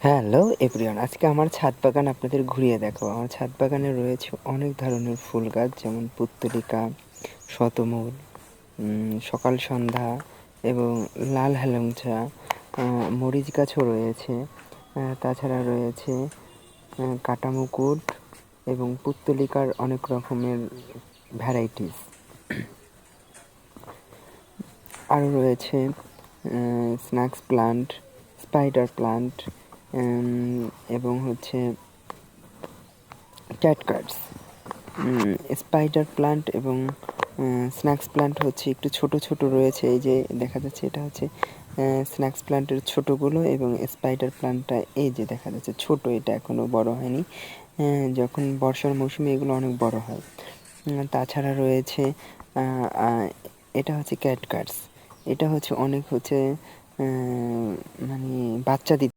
Hello everyone, আজকে আমার ছাদ বাগান আপনাদের ঘুরিয়ে দেখাবো। আমার ছাদ বাগানে রয়েছে অনেক ধরনের ফুল গাছ, যেমন পুত্তলিকা, শতমূল, সকাল সন্ধ্যা এবং লাল হেলেঞ্চা, মরিচ গাছও রয়েছে। তাছাড়া রয়েছে কাটামুকুট এবং পুত্তলিকার অনেক রকমের ভ্যারাইটিস। আরও রয়েছে স্ন্যাক্স প্লান্ট, স্পাইডার প্লান্ট এবং হচ্ছে ক্যাটকাটস। স্পাইডার প্লান্ট এবং স্ন্যাক্স প্লান্ট হচ্ছে একটু ছোট ছোট রয়েছে, এই যে দেখা যাচ্ছে এটা হচ্ছে স্ন্যাক্স প্লান্টের ছোটোগুলো, এবং স্পাইডার প্লান্টটা এই যে দেখা যাচ্ছে ছোট, এটা এখনও বড় হয়নি। যখন বর্ষার মৌসুমে এগুলো অনেক বড় হয়। তাছাড়া রয়েছে এটা হচ্ছে ক্যাটকাটস, এটা হচ্ছে অনেক হচ্ছে মানে বাচ্চা দিতে